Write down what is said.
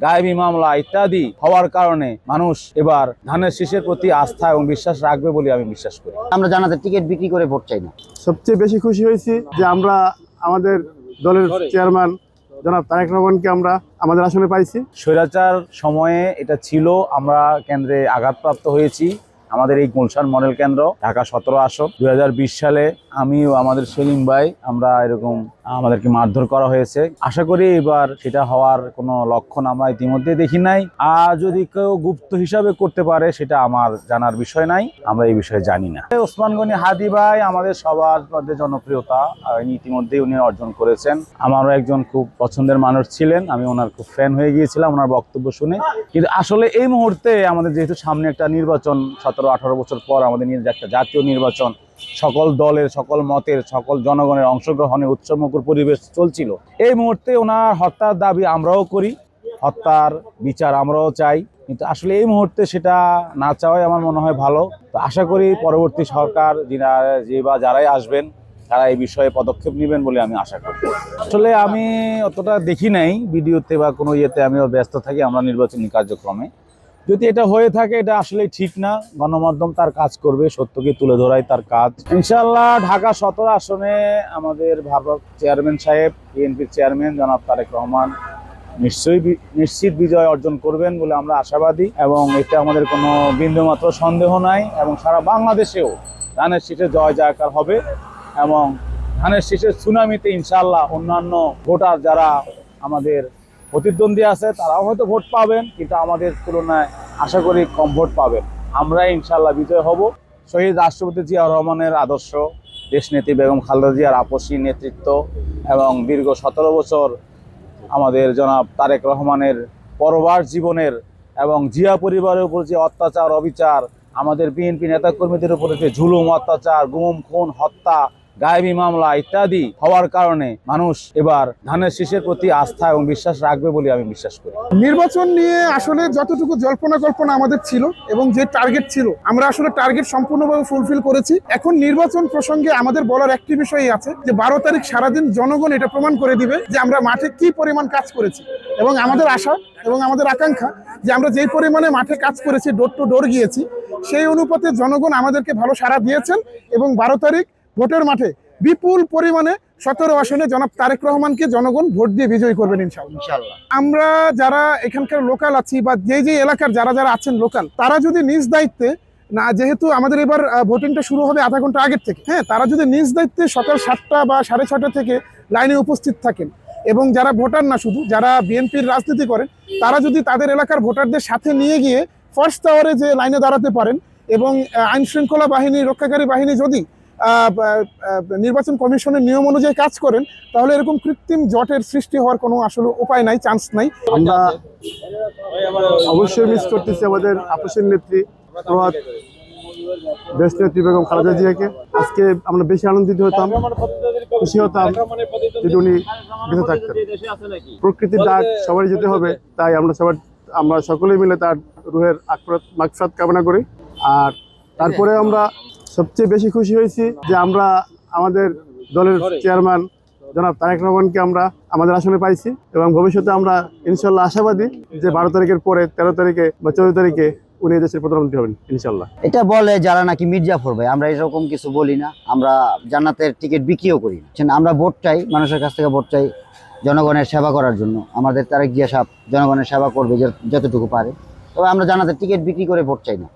গায়েবী মামলা ইত্যাদি হওয়ার কারণে মানুষ এবার ধানের শীষের প্রতি আস্থা এবং বিশ্বাস রাখবে বলে আমি বিশ্বাস করি। আমরা জানাতে টিকিট বিক্রি করে ভোট চাই না। সবচেয়ে বেশি খুশি হয়েছি যে আমরা আমাদের দলের চেয়ারম্যান জনাব তারেক রহমানকে আমরা আমাদের আসনে পাইছি। স্বৈরাচার সময়ে এটা ছিল, আমরা কেন্দ্রে আঘাতপ্রাপ্ত হয়েছি। আমাদের এই গুলশান মডেল কেন্দ্র ঢাকা 17 আসন 2020 সালে আমিও আমাদের সেলিম ভাই আমরা এরকম আমাদেরকে মারধর করা হয়েছে। আশা করি এবার সেটা হওয়ার কোনো লক্ষণ আমরা ইতিমধ্যে দেখি নাই। আর যদি কেউ গুপ্ত হিসাবে করতে পারে সেটা আমার জানার বিষয় নাই, আমরা এই বিষয়ে জানি না। ওসমান গনি হাদি ভাই আমাদের সবার মধ্যে জনপ্রিয়তা ইতিমধ্যেই উনি অর্জন করেছেন। আমারও একজন খুব পছন্দের মানুষ ছিলেন, আমি ওনার খুব ফ্যান হয়ে গিয়েছিলাম ওনার বক্তব্য শুনে। কিন্তু আসলে এই মুহূর্তে আমাদের যেহেতু সামনে একটা নির্বাচন, 17-18 বছর পর আমাদের একটা জাতীয় নির্বাচন, সকল দলের সকল মতের সকল জনগণের অংশগ্রহণে উৎসবমুখর পরিবেশ চলছিল। এই মুহূর্তে ওনার হত্যার দাবি আমরাও করি, হত্যার বিচার আমরাও চাই, কিন্তু আসলে এই মুহূর্তে সেটা না চাওয়াই আমার মনে হয় ভালো। তো আশা করি পরবর্তী সরকার যারাই আসবেন তারা এই বিষয়ে পদক্ষেপ নেবেন বলে আমি আশা করি। আসলে আমি অতটা দেখি নাই ভিডিওতে বা কোনো ইয়েতে, আমিও ব্যস্ত থাকি আমরা নির্বাচনী কার্যক্রমে। যদি এটা হয়ে থাকে এটা আসলে ঠিক না, গণমাধ্যম তার কাজ করবে, সত্যকে তুলে ধরাই তার কাজ। ইনশাআল্লাহ ঢাকা 17 আসনে আমাদের ভারপ্রাপ্ত চেয়ারম্যান সাহেব, বিএনপির চেয়ারম্যান জনাব তারেক রহমান নিশ্চিত বিজয় অর্জন করবেন বলে আমরা আশাবাদী, এবং এতে আমাদের কোনো বিন্দুমাত্র সন্দেহ নাই। এবং সারা বাংলাদেশেও ধানের শীষে জয় জয়কার হবে, এবং ধানের শীষের সুনামিতে ইনশাআল্লাহ অন্যান্য ভোটার যারা আমাদের প্রতিদ্বন্দ্বী আছে তারাও হয়তো ভোট পাবেন, কিন্তু আমাদের তুলনায় আশা করি কম ভোট পাবেন। আমরা ইনশাআল্লাহ বিজয় হব। শহীদ রাষ্ট্রপতি জিয়াউর রহমানের আদর্শ, দেশনেত্রী বেগম খালেদা জিয়ার আপসী নেতৃত্ব এবং দীর্ঘ 17 বছর আমাদের জনাব তারেক রহমানের পরবাস জীবনের এবং জিয়া পরিবারের উপর যে অত্যাচার অবিচার, আমাদের বিএনপি নেতাকর্মীদের উপরে যে জুলুম অত্যাচার, গুম খুন হত্যা গায়েবী মামলা ইত্যাদি হওয়ার কারণে মানুষ এবার ধানের শীষের প্রতি আস্থা এবং বিশ্বাস রাখবে বলে আমি বিশ্বাস করি। নির্বাচন নিয়ে আসলে যতটুকু জল্পনা কল্পনা আমাদের ছিল এবং যে টার্গেট ছিল আমরা আসলে টার্গেট সম্পূর্ণভাবে ফুলফিল করেছি। এখন নির্বাচন প্রসঙ্গে আমাদের বলার একটি বিষয়ই আছে যে 12 তারিখ সারাদিন জনগণ এটা প্রমাণ করে দিবে যে আমরা মাঠে কি পরিমাণ কাজ করেছি, এবং আমাদের আশা এবং আমাদের আকাঙ্ক্ষা যে আমরা যেই পরিমাণে মাঠে কাজ করেছি, ডোর টু ডোর গিয়েছি, সেই অনুপাতে জনগণ আমাদেরকে ভালো সাড়া দিয়েছেন এবং 12 তারিখ ভোটের মাঠে বিপুল পরিমাণে 17 আসনে জনাব তারেক রহমানকে জনগণ ভোট দিয়ে বিজয়ী করবেন ইনশাআল্লাহ। আমরা যারা এখানকার লোকাল আছি বা যে এলাকার যারা যারা আছেন লোকাল, তারা যদি নিজ দায়িত্বে না, যেহেতু আমাদের এবার ভোটিংটা শুরু হবে আধা ঘন্টা আগের থেকে, হ্যাঁ, তারা যদি নিজ দায়িত্বে সকাল 7টা বা 6:30 থেকে লাইনে উপস্থিত থাকেন, এবং যারা ভোটার না শুধু যারা বিএনপির রাজনীতি করেন, তারা যদি তাদের এলাকার ভোটারদের সাথে নিয়ে গিয়ে ফার্স্ট আওয়ারে যে লাইনে দাঁড়াতে পারেন, এবং আইন শৃঙ্খলা বাহিনী রক্ষাকারী বাহিনী যদি নির্বাচন কমিশনের নিয়ম অনুযায়ী কাজ করেন, তাহলে এরকম কৃত্রিম জটের সৃষ্টি হওয়ার কোনো আসলে উপায় নাই, চান্স নাই। আমরা অবশ্যই মিস করতেছি আমাদের আপসের নেত্রী প্রভাত দেশ নেত্রী বেগম খালেদা জিয়াকে। আজকে আমরা বেশি আনন্দিত হতাম, খুশি হতাম যদি উনি বেঁচে থাকতেন। প্রকৃতির ডাক সবারই যেতে হবে, তাই আমরা সকলেই মিলে তার রুহের মাগফিরাত কামনা করি। আর তারপরে আমরা সবচেয়ে বেশি খুশি হয়েছি যে আমরা আমাদের দলের চেয়ারম্যান জনাব তারেক রহমানকে আমরা আমাদের আসনে পাইছি, এবং ভবিষ্যতে আমরা ইনশাল্লাহ আশাবাদী যে 12 তারিখের পরে 13 তারিখে বা 14 তারিখে উনি দেশের প্রধানমন্ত্রী হবেন ইনশাল্লাহ। এটা বলে যারা নাকি মির্জাফর ভাই, আমরা এরকম কিছু বলি না, আমরা জান্নাতের টিকিট বিক্রিও করি না। আমরা ভোট চাই, মানুষের কাছ থেকে ভোট চাই জনগণের সেবা করার জন্য। আমাদের তারেক জিয়া সাহেব জনগণের সেবা করবে যতটুকু পারে, তবে আমরা জান্নাতের টিকিট বিক্রি করে ভোট চাই না।